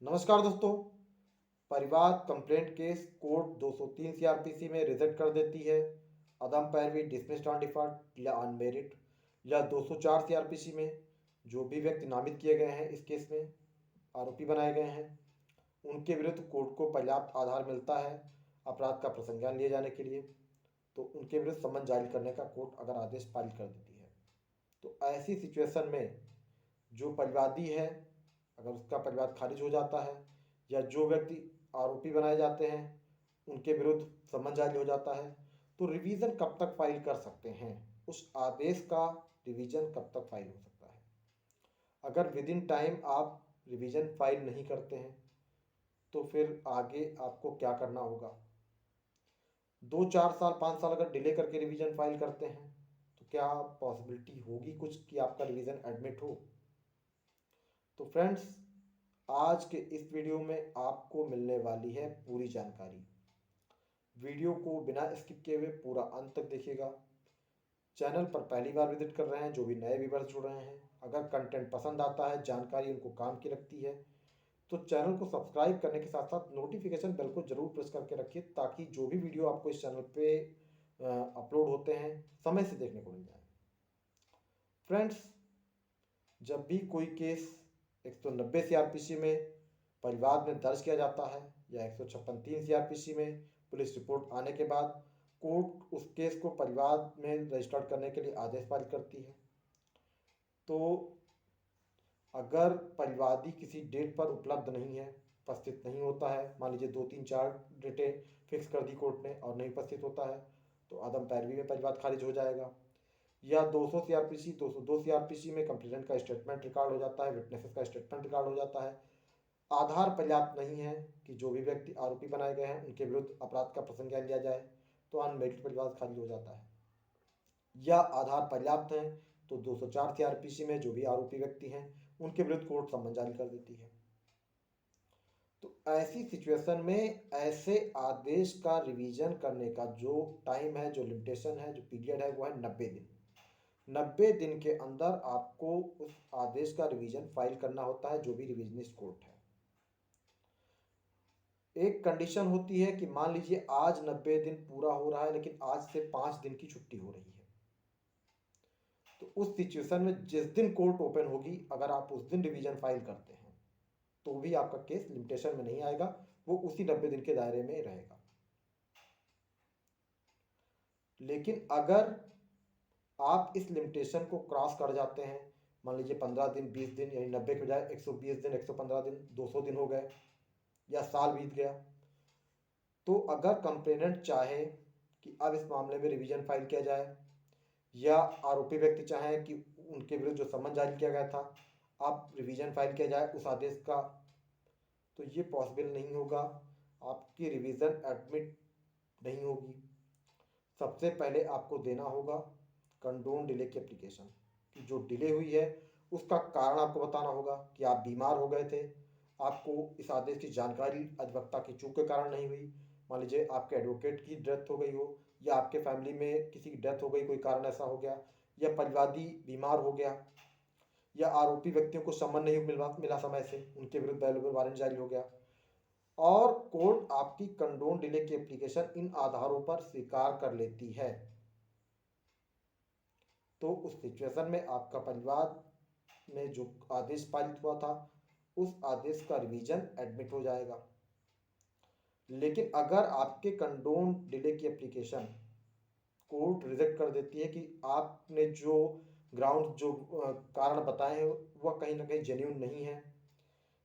नमस्कार दोस्तों। परिवार कंप्लेंट केस कोर्ट 203 सीआरपीसी में रिजेक्ट कर देती है। अदम पैरवी डिसमिस्ड ऑन डिफॉल्ट या अनमेरिट। या 204 सीआरपीसी में जो भी व्यक्ति नामित किए गए हैं इस केस में आरोपी बनाए गए हैं उनके विरुद्ध कोर्ट को पर्याप्त आधार मिलता है अपराध का प्रसंज्ञान लिए जाने के लिए, तो उनके विरुद्ध समन जारी करने का कोर्ट अगर आदेश पारित कर देती है तो ऐसी सिचुएशन में जो परिवादी है अगर उसका परिवाद खारिज हो जाता है या जो व्यक्ति आरोपी बनाए जाते हैं उनके विरुद्ध समन जारी हो जाता है तो रिवीजन कब तक फाइल कर सकते हैं, उस आदेश का रिवीजन कब तक फाइल हो सकता है। अगर विद इन टाइम आप रिवीजन फाइल नहीं करते हैं तो फिर आगे आपको क्या करना होगा। 2 4 साल 5 साल अगर डिले करके रिवीजन फाइल करते हैं तो क्या पॉसिबिलिटी होगी कुछ कि आपका रिवीजन एडमिट हो। तो फ्रेंड्स, आज के इस वीडियो में आपको मिलने वाली है पूरी जानकारी। वीडियो को बिना स्किप किए हुए पूरा अंत तक देखिएगा। चैनल पर पहली बार विजिट कर रहे हैं जो भी नए व्यूअर्स जुड़ रहे हैं, अगर कंटेंट पसंद आता है, जानकारी उनको काम की लगती है तो चैनल को सब्सक्राइब करने के साथ साथ नोटिफिकेशन बेल को जरूर प्रेस करके रखिए ताकि जो भी वीडियो आपको इस चैनल पे अपलोड होते हैं समय से देखने को मिल जाए। फ्रेंड्स, जब भी कोई केस 190 सीआरपीसी में परिवाद में दर्ज किया जाता है या 156(3) सीआरपीसी में पुलिस रिपोर्ट आने के बाद कोर्ट उस केस को परिवाद में रजिस्टर्ड करने के लिए आदेश पारित करती है। तो अगर परिवादी किसी डेट पर उपलब्ध नहीं है, उपस्थित नहीं होता है, मान लीजिए 2 3 4 डेटें फिक्स कर दी कोर्ट ने और नहीं उपस्थित होता है तो अदम पैरवी में परिवाद खारिज हो जाएगा। या 200 सीआरपीसी 202 सीआरपीसी में कंप्लेनेंट का स्टेटमेंट रिकॉर्ड हो जाता है, विटनेसेस का स्टेटमेंट रिकॉर्ड हो जाता है, आधार पर्याप्त नहीं है कि जो भी व्यक्ति आरोपी बनाए गए हैं उनके विरुद्ध अपराध का प्रसंज्ञान लिया जाए तो अनमेरिट परिवाद खारिज हो जाता है। या आधार पर्याप्त है तो 204 सीआरपीसी में जो भी आरोपी व्यक्ति हैं उनके विरुद्ध कोर्ट समन जारी कर देती है। तो ऐसी सिचुएशन में ऐसे आदेश का रिवीजन करने का जो टाइम है, जो लिमिटेशन है, जो पीरियड है वो है 90 दिन। 90 दिन के अंदर आपको उस आदेश का रिवीजन फाइल करना होता है जो भी रिविजनिस्ट कोर्ट है। एक कंडीशन होती है कि मान लीजिए आज 90 दिन पूरा हो रहा है लेकिन आज से 5 दिन की छुट्टी हो रही है तो उस सिचुएशन में जिस दिन कोर्ट ओपन होगी अगर आप उस दिन रिवीजन फाइल करते हैं तो भी आपका केस लिमिटेशन में नहीं आएगा, वो उसी 90 दिन के दायरे में रहेगा। लेकिन अगर आप इस लिमिटेशन को क्रॉस कर जाते हैं, मान लीजिए 15 दिन 20 दिन यानी 90 के बजाय 120 दिन 115 दिन 200 दिन हो गए या साल बीत गया तो अगर कंप्लेनेंट चाहे कि अब इस मामले में रिवीजन फाइल किया जाए या आरोपी व्यक्ति चाहे कि उनके विरुद्ध जो समन जारी किया गया था अब रिवीजन फाइल किया जाए उस आदेश का, तो ये पॉसिबल नहीं होगा, आपकी रिवीजन एडमिट नहीं होगी। सबसे पहले आपको देना होगा कंडोन डिले की एप्लीकेशन कि जो डिले हुई है उसका कारण आपको बताना होगा कि आप बीमार हो गए थे, आपको इस आदेश की जानकारी अधिवक्ता की चूक के कारण नहीं हुई, मान लीजिए आपके एडवोकेट की डेथ हो गई हो या आपके फैमिली में किसी की डेथ हो गई, कोई कारण ऐसा हो गया या परिवादी बीमार हो गया या आरोपी व्यक्तियों को सम्मन नहीं मिला समय से, उनके विरुद्ध वैल्यूएबल वारंट जारी हो गया और कोर्ट आपकी कंडोन डिले की एप्लीकेशन इन आधारों पर स्वीकार कर लेती है तो उस सिचुएशन में आपका परिवार में जो आदेश पारित हुआ था उस आदेश का रिवीजन एडमिट हो जाएगा। लेकिन अगर आपके कंडोन डिले की एप्लीकेशन कोर्ट रिजेक्ट कर देती है कि आपने जो ग्राउंड जो कारण बताए हैं वह कहीं ना कहीं जेन्यून नहीं है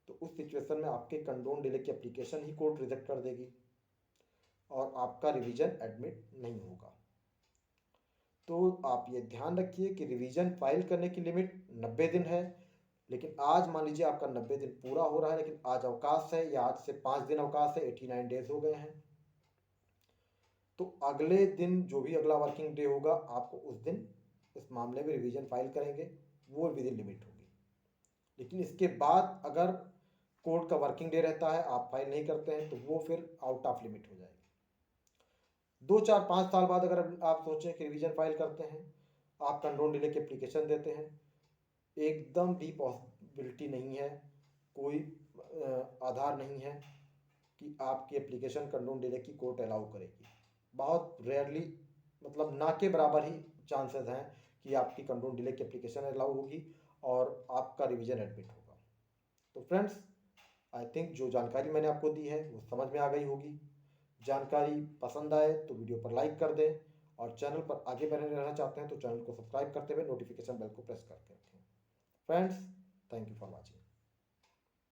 तो उस सिचुएशन में आपके कंडोन डिले की एप्लीकेशन ही कोर्ट रिजेक्ट कर देगी और आपका रिवीजन एडमिट नहीं होगा। तो आप ये ध्यान रखिए कि रिवीजन फाइल करने की लिमिट 90 दिन है, लेकिन आज मान लीजिए आपका 90 दिन पूरा हो रहा है लेकिन आज अवकाश है या आज से 5 दिन अवकाश है, 89 डेज हो गए हैं तो अगले दिन जो भी अगला वर्किंग डे होगा आपको उस दिन इस मामले में रिवीजन फाइल करेंगे, वो विद इन लिमिट होगी। लेकिन इसके बाद अगर कोर्ट का वर्किंग डे रहता है आप फाइल नहीं करते हैं तो वो फिर आउट ऑफ लिमिट हो जाएगी। 2 4 5 साल बाद अगर आप सोचें कि रिवीजन फाइल करते हैं, आप कंडोन डिले की एप्लीकेशन देते हैं, एकदम भी पॉसिबिलिटी नहीं है, कोई आधार नहीं है कि आपकी एप्लीकेशन कंडोम डिले की कोर्ट अलाउ करेगी। बहुत रेयरली, मतलब ना के बराबर ही चांसेस हैं कि आपकी कंडोम डिले की एप्लीकेशन अलाउ होगी और आपका रिवीजन एडमिट होगा। तो फ्रेंड्स, आई थिंक जो जानकारी मैंने आपको दी है वो समझ में आ गई होगी। जानकारी पसंद आए तो वीडियो पर लाइक कर दें, और चैनल पर आगे बने रहना चाहते हैं तो चैनल को सब्सक्राइब करते हुए नोटिफिकेशन बेल को प्रेस करके रखें। Friends, thank you for watching.